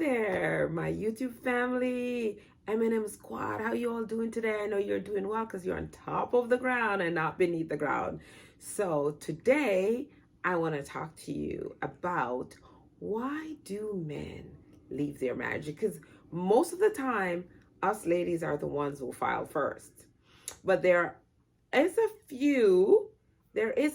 there, my YouTube family, M&M squad. How you all doing today? I know you're doing well because you're on top of the ground and not beneath the ground. So today I want to talk to you about why do men leave their marriage? Because most of the time, us ladies are the ones who file first. But there is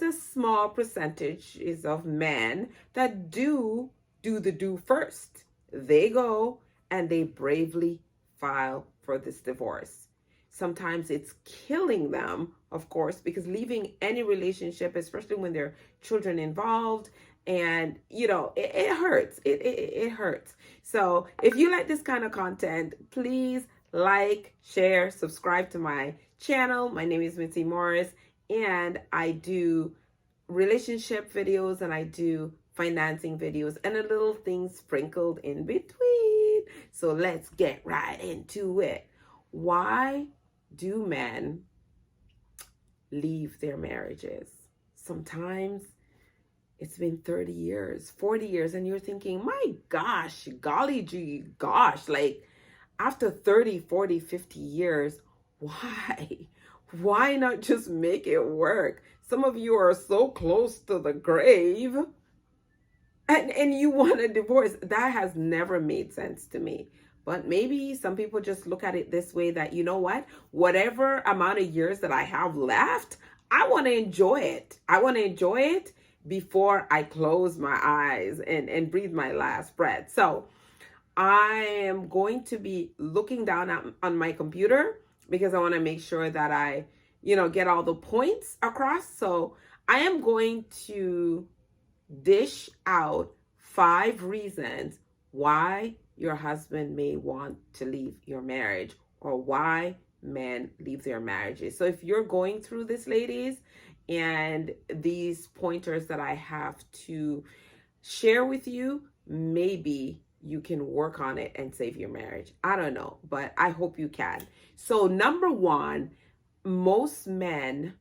a small percentage of men that do the do first. They go and they bravely file for this divorce. Sometimes it's killing them, of course, because leaving any relationship, especially when there are children involved, and it hurts. It hurts. So if you like this kind of content, please like, share, subscribe to my channel. My name is mitzymorris, and I do relationship videos and I do financing videos and a little thing sprinkled in between. So let's get right into it. Why do men leave their marriages? Sometimes it's been 30 years, 40 years, and you're thinking, my gosh, golly gee gosh, like after 30, 40, 50 years, why? Why not just make it work? Some of you are so close to the grave and you want a divorce. That has never made sense to me. But maybe some people just look at it this way, that, you know what? Whatever amount of years that I have left, I want to enjoy it. I want to enjoy it before I close my eyes and breathe my last breath. So I am going to be looking down on my computer because I want to make sure that I, get all the points across. So I am going to dish out 5 reasons why your husband may want to leave your marriage, or why men leave their marriages. So if you're going through this, ladies, and these pointers that I have to share with you, maybe you can work on it and save your marriage. I don't know, but I hope you can. So number 1, most men,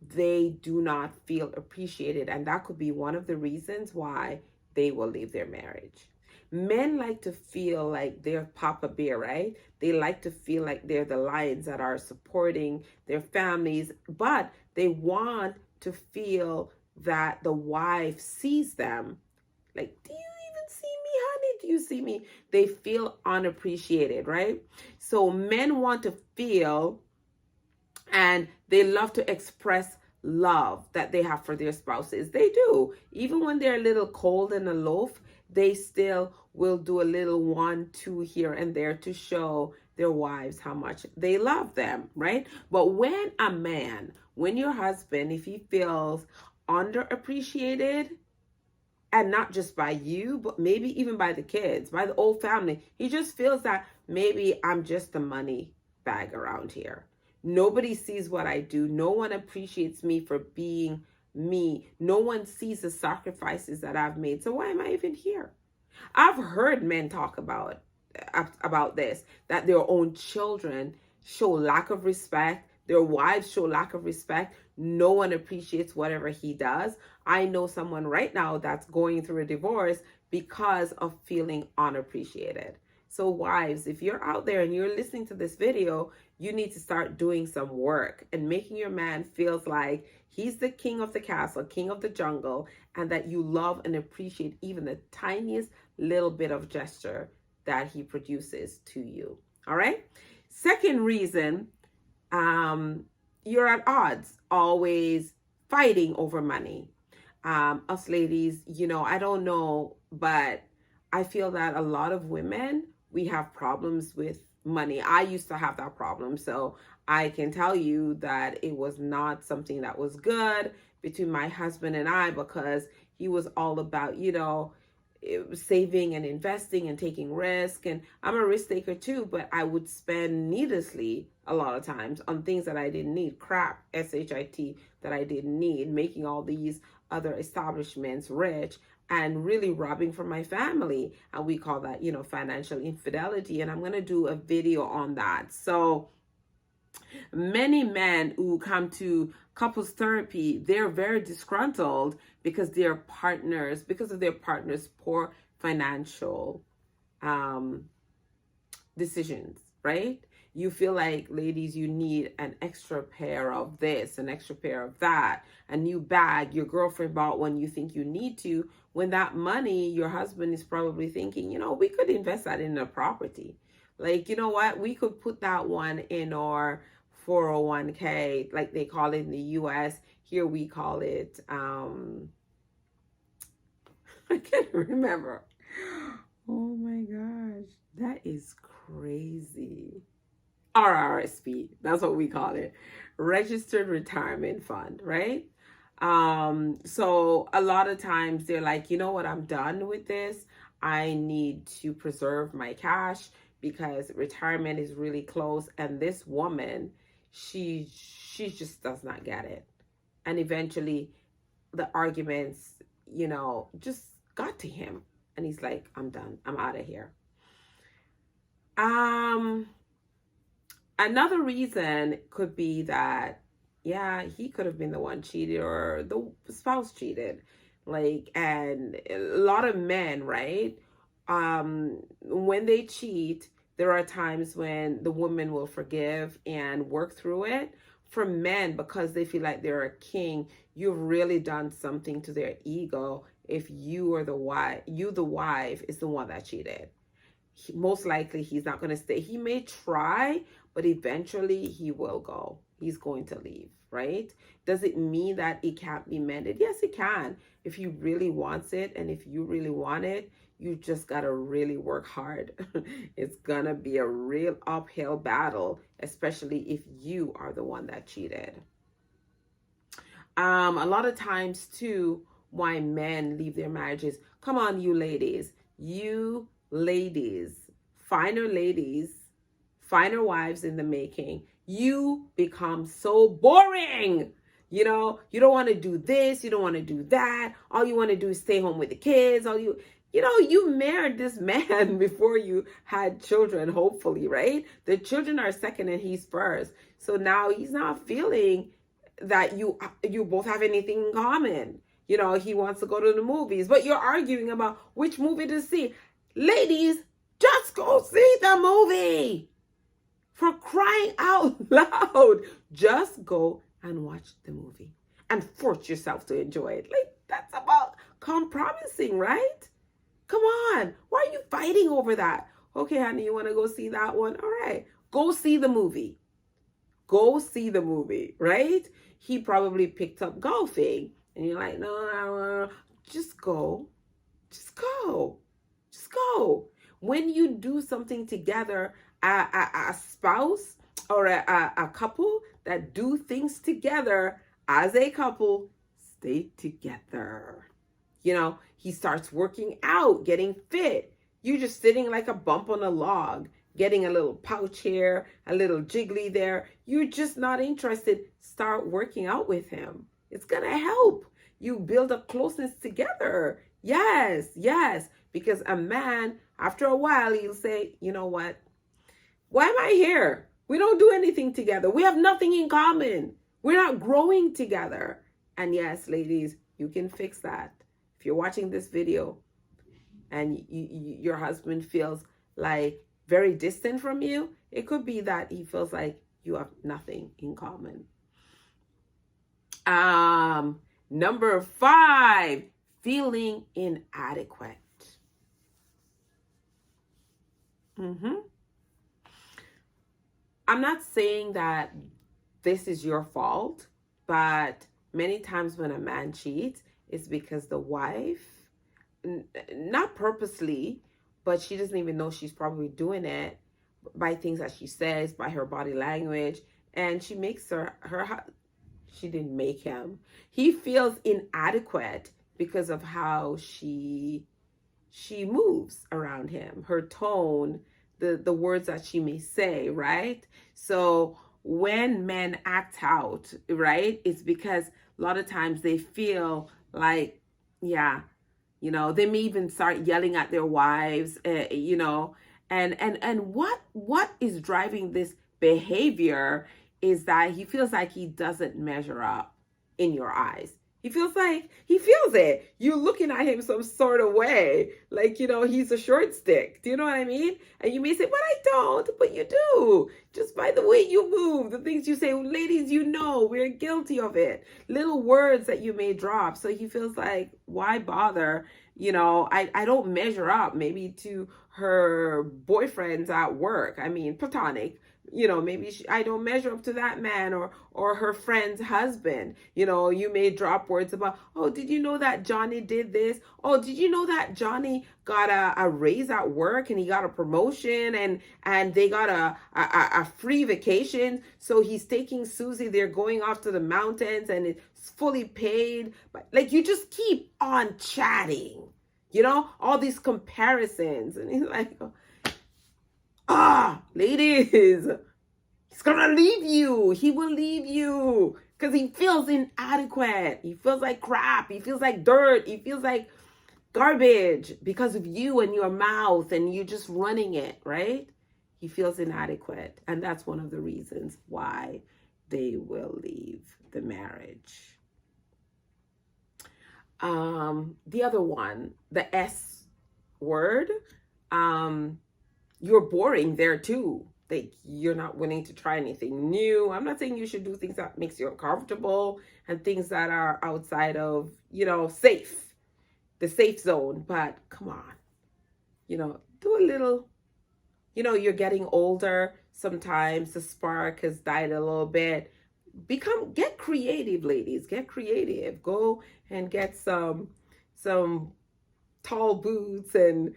they do not feel appreciated, and that could be one of the reasons why they will leave their marriage. Men like to feel like they're Papa Bear, right? They like to feel like they're the lions that are supporting their families, but they want to feel that the wife sees them. Like, do you even see me, honey? Do you see me? They feel unappreciated, right? So men want to feel, and they love to express love that they have for their spouses. They do. Even when they're a little cold and aloof, they still will do a little 1, 2 here and there to show their wives how much they love them, right? But when your husband, if he feels underappreciated, and not just by you, but maybe even by the kids, by the old family, he just feels that maybe I'm just the money bag around here. Nobody sees what I do. No one appreciates me for being me. No one sees the sacrifices that I've made. So why am I even here? I've heard men talk about this, that their own children show lack of respect. Their wives show lack of respect. No one appreciates whatever he does. I know someone right now that's going through a divorce because of feeling unappreciated. So wives, if you're out there and you're listening to this video, you need to start doing some work and making your man feels like he's the king of the castle, king of the jungle, and that you love and appreciate even the tiniest little bit of gesture that he produces to you. All right. Second reason, you're at odds, always fighting over money. Us ladies, I don't know, but I feel that a lot of women, we have problems with money. I used to have that problem. So I can tell you that it was not something that was good between my husband and I, because he was all about, saving and investing and taking risk. And I'm a risk taker too, but I would spend needlessly a lot of times on things that I didn't need, crap, SHIT, that I didn't need, making all these other establishments rich and really robbing from my family. And we call that, financial infidelity. And I'm going to do a video on that. So many men who come to couples therapy, they're very disgruntled because of their partner's poor financial um, decisions, right? You feel like, ladies, you need an extra pair of this, an extra pair of that, a new bag your girlfriend bought when you think you need to, when that money, your husband is probably thinking, we could invest that in a property. Like, you know what? We could put that one in our 401k, like they call it in the US. Here we call it, I can't remember. Oh my gosh, that is crazy. RRSP, that's what we call it. Registered Retirement Fund, right? So a lot of times they're like, you know what, I'm done with this. I need to preserve my cash because retirement is really close. And this woman, she just does not get it. And eventually the arguments, just got to him. And he's like, I'm done. I'm out of here. Another reason could be that, yeah, he could have been the one cheated or the spouse cheated. Like, and a lot of men, right? When they cheat, there are times when the woman will forgive and work through it. For men, because they feel like they're a king, you've really done something to their ego if you are the wife is the one that cheated. Most likely he's not going to stay. He may try, but eventually he will go. He's going to leave, right? Does it mean that it can't be mended? Yes, it can. If he really wants it and if you really want it, you just got to really work hard. It's going to be a real uphill battle, especially if you are the one that cheated. A lot of times too, why men leave their marriages. Come on, you ladies, finer wives in the making. You become so boring. You don't want to do this. You don't want to do that. All you want to do is stay home with the kids. You married this man before you had children, hopefully, right? The children are second and he's first. So now he's not feeling that you both have anything in common. He wants to go to the movies, but you're arguing about which movie to see. Ladies, just go see the movie. For crying out loud. Just go and watch the movie and force yourself to enjoy it. Like, that's about compromising, right? Come on. Why are you fighting over that? Okay, honey, you want to go see that one? All right. Go see the movie. Go see the movie, right? He probably picked up golfing. And you're like, no, just go. Just go. Just go. When you do something together, a spouse or a couple that do things together as a couple, stay together. He starts working out, getting fit. You're just sitting like a bump on a log, getting a little pouch here, a little jiggly there. You're just not interested. Start working out with him. It's going to help you build a closeness together. Yes. Because a man, after a while, he'll say, you know what? Why am I here? We don't do anything together. We have nothing in common. We're not growing together. And yes, ladies, you can fix that. If you're watching this video and your husband feels like very distant from you, it could be that he feels like you have nothing in common. Number 5, feeling inadequate. I'm not saying that this is your fault, but many times when a man cheats, it's because the wife, not purposely, but she doesn't even know she's probably doing it by things that she says, by her body language, and she makes she didn't make him. He feels inadequate because of how she moves around him, her tone, the words that she may say, right? So when men act out, right, it's because a lot of times they feel like, they may even start yelling at their wives, and what is driving this behavior is that he feels like he doesn't measure up in your eyes. He feels it. You're looking at him some sort of way, like, he's a short stick. Do you know what I mean? And you may say, but I don't, but you do. Just by the way you move, the things you say, ladies, we're guilty of it. Little words that you may drop. So he feels like, why bother? I don't measure up maybe to her boyfriends at work. I mean, platonic. Maybe I don't measure up to that man or her friend's husband. You may drop words about, oh, did you know that Johnny did this? Oh, did you know that Johnny got a raise at work and he got a promotion and they got a free vacation? So he's taking Susie, they're going off to the mountains and it's fully paid. But like, you just keep on chatting, all these comparisons. And he's like, ladies, he's gonna leave you. He will leave you because he feels inadequate. He feels like crap. He feels like dirt. He feels like garbage because of you and your mouth and you just running it, right? He feels inadequate. And that's one of the reasons why they will leave the marriage. The other one, the S word, you're boring there too. Like, you're not willing to try anything new. I'm not saying you should do things that makes you uncomfortable and things that are outside of, safe, the safe zone. But come on, do a little, you're getting older. Sometimes the spark has died a little bit. Get creative, ladies. Get creative. Go and get some tall boots and,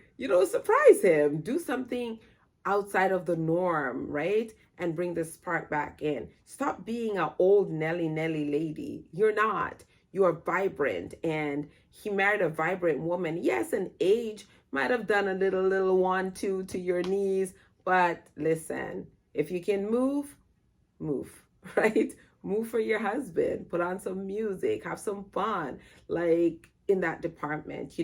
surprise him. Do something outside of the norm, right? And bring the spark back in. Stop being an old Nelly lady. You're not. You are vibrant. And he married a vibrant woman. Yes, an age might have done a little 1-2 to your knees. But listen, if you can move, right? Move for your husband. Put on some music. Have some fun. Like, in that department,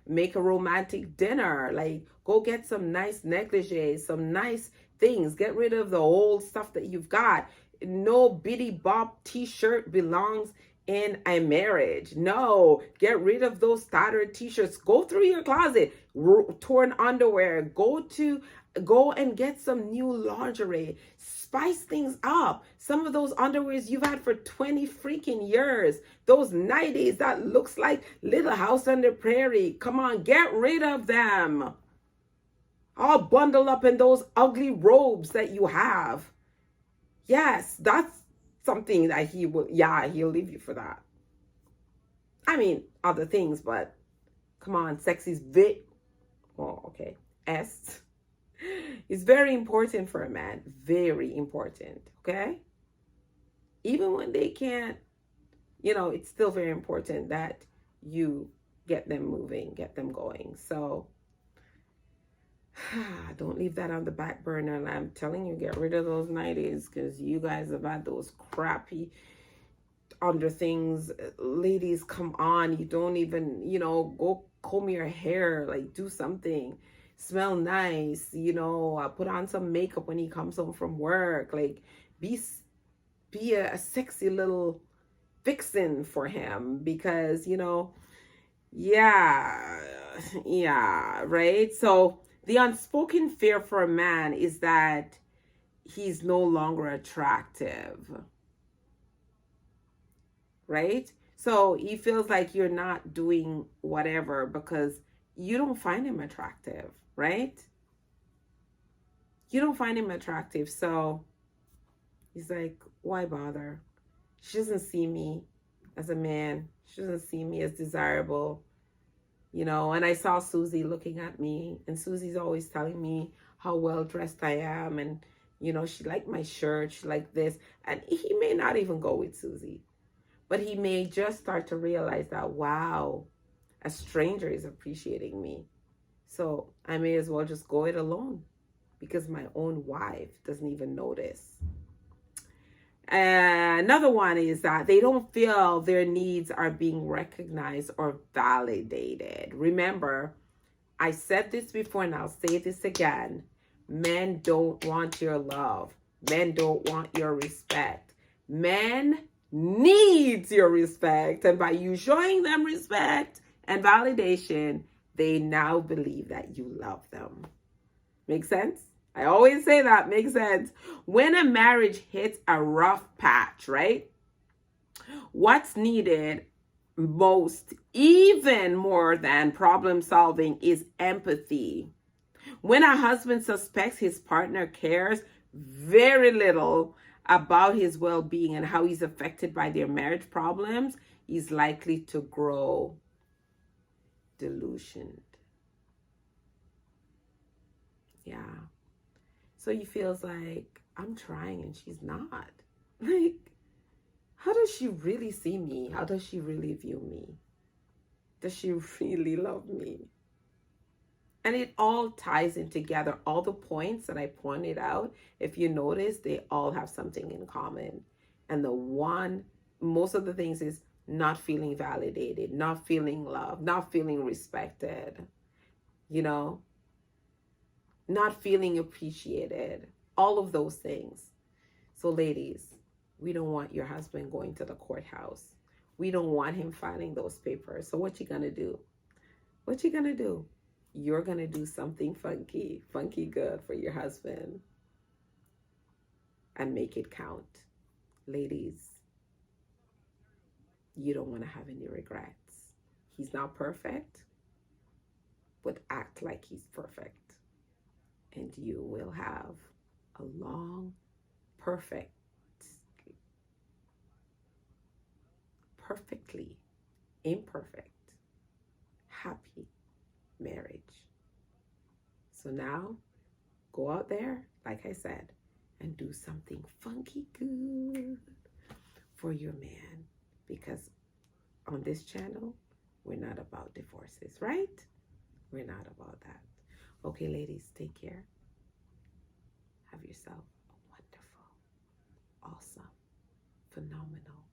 make a romantic dinner, like go get some nice negligees, some nice things, get rid of the old stuff that you've got. No bitty bop t-shirt belongs in a marriage. No, get rid of those tattered t-shirts. Go through your closet, torn underwear, go and get some new lingerie. Spice things up. Some of those underwears you've had for 20 freaking years. Those 90s that looks like Little House on the Prairie. Come on, get rid of them. All bundled up in those ugly robes that you have. Yes, that's something that he'll leave you for that. I mean, other things, but come on, sexy's okay. S. It's very important for a man. Very important. Okay? Even when they can't, it's still very important that you get them moving, get them going. So don't leave that on the back burner. And I'm telling you, get rid of those 90s because you guys have had those crappy under things. Ladies, come on. You don't even, go comb your hair, like do something. Smell nice, put on some makeup when he comes home from work. Like, be a sexy little vixen for him because, right? So the unspoken fear for a man is that he's no longer attractive, right? So he feels like you're not doing whatever because you don't find him attractive, right? You don't find him attractive. So he's like, why bother? She doesn't see me as a man. She doesn't see me as desirable. And I saw Susie looking at me, and Susie's always telling me how well dressed I am. And, she liked my shirt. She liked this. And he may not even go with Susie, but he may just start to realize that, wow, a stranger is appreciating me. So I may as well just go it alone because my own wife doesn't even notice. Another one is that they don't feel their needs are being recognized or validated. Remember, I said this before and I'll say this again. Men don't want your love. Men don't want your respect. Men needs your respect. And by you showing them respect and validation, they now believe that you love them. Make sense? I always say that makes sense. When a marriage hits a rough patch, right? What's needed most, even more than problem solving, is empathy. When a husband suspects his partner cares very little about his well being and how he's affected by their marriage problems, he's likely to grow delusioned. Yeah. So he feels like, I'm trying and she's not. Like, how does she really see me? How does she really view me? Does she really love me? And it all ties in together. All the points that I pointed out, if you notice, they all have something in common. And the one, most of the things is not feeling validated, not feeling loved, not feeling respected, you know, not feeling appreciated, all of those things. So ladies, we don't want your husband going to the courthouse. We don't want him filing those papers. So what you gonna do? What you gonna do? You're gonna do something funky good for your husband and make it count. Ladies, you don't want to have any regrets. He's not perfect, but act like he's perfect. And you will have a long, perfectly imperfect, happy marriage. So now, go out there, like I said, and do something funky good for your man. Because on this channel, we're not about divorces, right? We're not about that. Okay, ladies, take care. Have yourself a wonderful, awesome, phenomenal